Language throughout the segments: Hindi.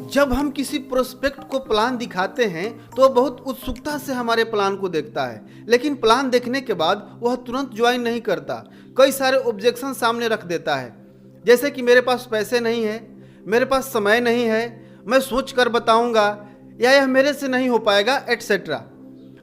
जब हम किसी प्रोस्पेक्ट को प्लान दिखाते हैं तो वह बहुत उत्सुकता से हमारे प्लान को देखता है, लेकिन प्लान देखने के बाद वह तुरंत ज्वाइन नहीं करता। कई सारे ऑब्जेक्शन सामने रख देता है, जैसे कि मेरे पास पैसे नहीं है, मेरे पास समय नहीं है, मैं सोच कर बताऊंगा, या यह मेरे से नहीं हो पाएगा, एटसेट्रा।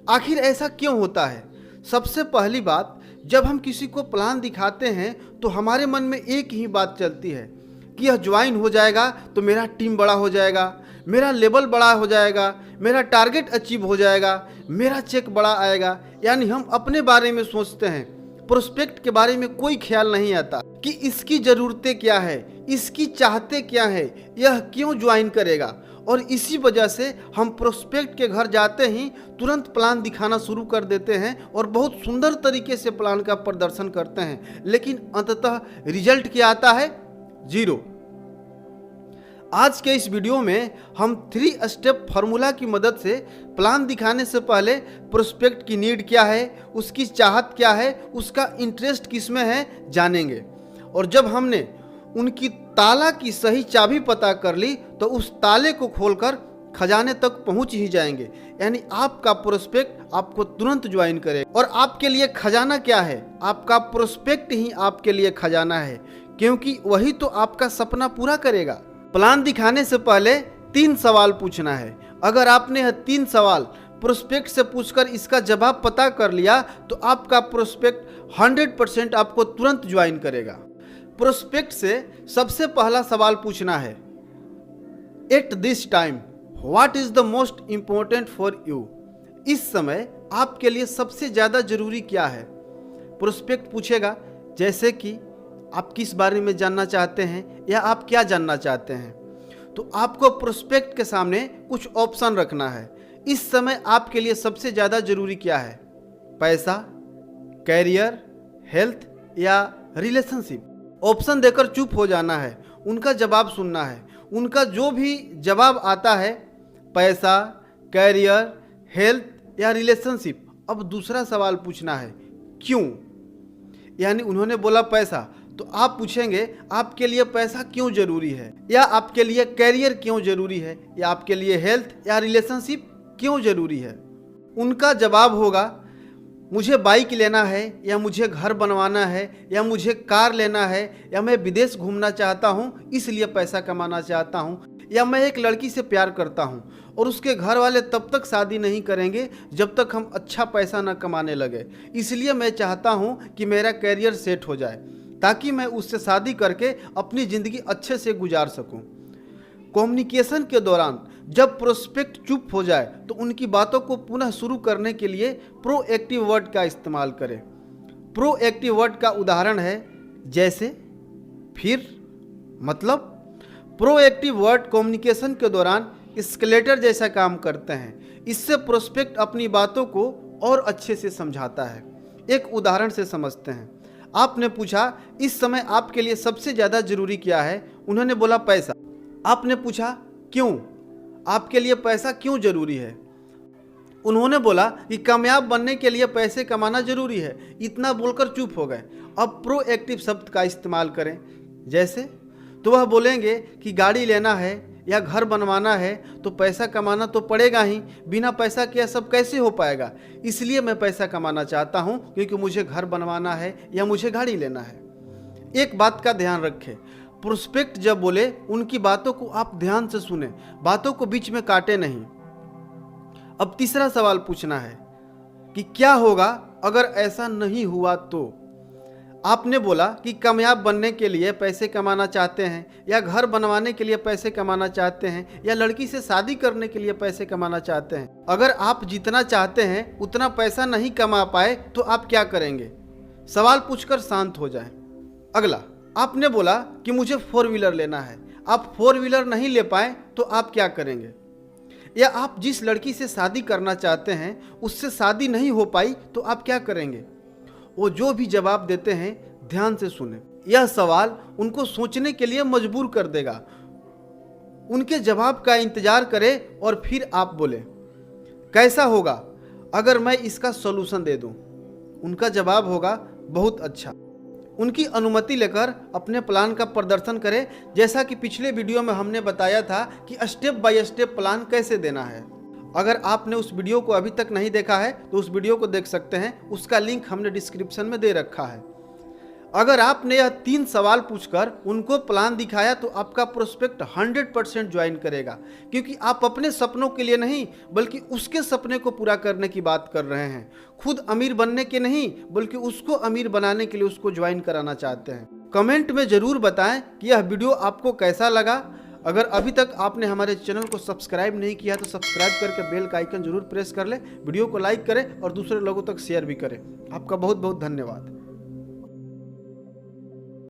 आखिर ऐसा क्यों होता है? सबसे पहली बात, जब हम किसी को प्लान दिखाते हैं तो हमारे मन में एक ही बात चलती है कि यह ज्वाइन हो जाएगा तो मेरा टीम बड़ा हो जाएगा, मेरा लेवल बड़ा हो जाएगा, मेरा टारगेट अचीव हो जाएगा, मेरा चेक बड़ा आएगा। यानी हम अपने बारे में सोचते हैं, प्रोस्पेक्ट के बारे में कोई ख्याल नहीं आता कि इसकी ज़रूरतें क्या है, इसकी चाहते क्या है, यह क्यों ज्वाइन करेगा। और इसी वजह से हम प्रोस्पेक्ट के घर जाते ही तुरंत प्लान दिखाना शुरू कर देते हैं और बहुत सुंदर तरीके से प्लान का प्रदर्शन करते हैं, लेकिन अंततः रिजल्ट क्या आता है? 0। आज के इस वीडियो में हम 3 स्टेप फार्मूला की मदद से प्लान दिखाने से पहले प्रोस्पेक्ट की नीड क्या है, उसकी चाहत क्या है, उसका इंटरेस्ट किस में है, जानेंगे। और जब हमने उनकी ताला की सही चाबी पता कर ली तो उस ताले को खोलकर खजाने तक पहुंच ही जाएंगे। यानी आपका प्रोस्पेक्ट आपको तुरंत ज्वाइन करेगा। और आपके लिए खजाना क्या है? आपका प्रोस्पेक्ट ही आपके लिए खजाना है, क्योंकि वही तो आपका सपना पूरा करेगा। प्लान दिखाने से पहले 3 सवाल पूछना है। अगर आपने यह 3 सवाल प्रोस्पेक्ट से पूछकर इसका जवाब पता कर लिया तो आपका प्रोस्पेक्ट 100% आपको तुरंत ज्वाइन करेगा। प्रोस्पेक्ट से सबसे पहला सवाल पूछना है, at this time what is the most important for you? इस समय आपके लिए सबसे ज़्यादा जरूरी क्या है? प्रोस्पेक्ट पूछेगा, जैसे कि आप किस बारे में जानना चाहते हैं या आप क्या जानना चाहते हैं। तो आपको प्रोस्पेक्ट के सामने कुछ ऑप्शन रखना है। इस समय आपके लिए सबसे ज़्यादा जरूरी क्या है? पैसा, कैरियर, हेल्थ या रिलेशनशिप? ऑप्शन देकर चुप हो जाना है, उनका जवाब सुनना है। उनका जो भी जवाब आता है, पैसा, कैरियर, हेल्थ या रिलेशनशिप, अब दूसरा सवाल पूछना है, क्यों? यानी उन्होंने बोला पैसा, तो आप पूछेंगे आपके लिए पैसा क्यों जरूरी है, या आपके लिए कैरियर क्यों जरूरी है, या आपके लिए हेल्थ या रिलेशनशिप क्यों जरूरी है। उनका जवाब होगा, मुझे बाइक लेना है, या मुझे घर बनवाना है, या मुझे कार लेना है, या मैं विदेश घूमना चाहता हूँ इसलिए पैसा कमाना चाहता हूँ, या मैं एक लड़की से प्यार करता हूँ और उसके घर वाले तब तक शादी नहीं करेंगे जब तक हम अच्छा पैसा न कमाने लगे, इसलिए मैं चाहता हूँ कि मेरा कैरियर सेट हो जाए ताकि मैं उससे शादी करके अपनी ज़िंदगी अच्छे से गुजार सकूँ। कम्युनिकेशन के दौरान जब प्रोस्पेक्ट चुप हो जाए तो उनकी बातों को पुनः शुरू करने के लिए प्रोएक्टिव वर्ड का इस्तेमाल करें। प्रोएक्टिव वर्ड का उदाहरण है जैसे, फिर, मतलब। प्रोएक्टिव वर्ड कम्युनिकेशन के दौरान एस्केलेटर जैसा काम करते हैं। इससे प्रोस्पेक्ट अपनी बातों को और अच्छे से समझाता है। एक उदाहरण से समझते हैं। आपने पूछा, इस समय आपके लिए सबसे ज़्यादा जरूरी क्या है? उन्होंने बोला पैसा। आपने पूछा, क्यों? आपके लिए पैसा क्यों जरूरी है? उन्होंने बोला कि कामयाब बनने के लिए पैसे कमाना जरूरी है। इतना बोलकर चुप हो गए। अब प्रोएक्टिव शब्द का इस्तेमाल करें, जैसे, तो वह बोलेंगे कि गाड़ी लेना है या घर बनवाना है तो पैसा कमाना तो पड़ेगा ही, बिना पैसा के यह सब कैसे हो पाएगा, इसलिए मैं पैसा कमाना चाहता हूँ क्योंकि मुझे घर बनवाना है या मुझे गाड़ी लेना है। एक बात का ध्यान रखें, प्रोस्पेक्ट जब बोले उनकी बातों को आप ध्यान से सुने, बातों को बीच में काटे नहीं। अब तीसरा सवाल पूछना है कि क्या होगा अगर ऐसा नहीं हुआ तो? आपने बोला कि कामयाब बनने के लिए पैसे कमाना चाहते हैं, या घर बनवाने के लिए पैसे कमाना चाहते हैं, या लड़की से शादी करने के लिए पैसे कमाना चाहते हैं। अगर आप जितना चाहते हैं उतना पैसा नहीं कमा पाए तो आप क्या करेंगे? सवाल पूछकर शांत हो जाएं। अगला, आपने बोला कि मुझे 4 व्हीलर लेना है। आप 4 व्हीलर नहीं ले पाए तो आप क्या करेंगे? या आप जिस लड़की से शादी करना चाहते हैं उससे शादी नहीं हो पाई तो आप क्या करेंगे? वो जो भी जवाब देते हैं ध्यान से सुने। यह सवाल उनको सोचने के लिए मजबूर कर देगा। उनके जवाब का इंतजार करें और फिर आप बोले, कैसा होगा अगर मैं इसका सॉल्यूशन दे दूं? उनका जवाब होगा, बहुत अच्छा। उनकी अनुमति लेकर अपने प्लान का प्रदर्शन करें, जैसा कि पिछले वीडियो में हमने बताया था कि स्टेप बाय स्टेप प्लान कैसे देना है। अगर आपने उस वीडियो को अभी तक नहीं देखा है तो उस वीडियो को देख सकते हैं, उसका लिंक हमने डिस्क्रिप्शन में दे रखा है। अगर आपने यह 3 सवाल पूछकर उनको प्लान दिखाया तो आपका प्रोस्पेक्ट 100% ज्वाइन करेगा, क्योंकि आप अपने सपनों के लिए नहीं बल्कि उसके सपने को पूरा करने की बात कर रहे हैं। खुद अमीर बनने के नहीं बल्कि उसको अमीर बनाने के लिए उसको ज्वाइन कराना चाहते हैं। कमेंट में ज़रूर बताएं कि यह वीडियो आपको कैसा लगा। अगर अभी तक आपने हमारे चैनल को सब्सक्राइब नहीं किया तो सब्सक्राइब करके बेल का आइकन जरूर प्रेस कर ले, वीडियो को लाइक करें और दूसरे लोगों तक शेयर भी करें। आपका बहुत बहुत धन्यवाद।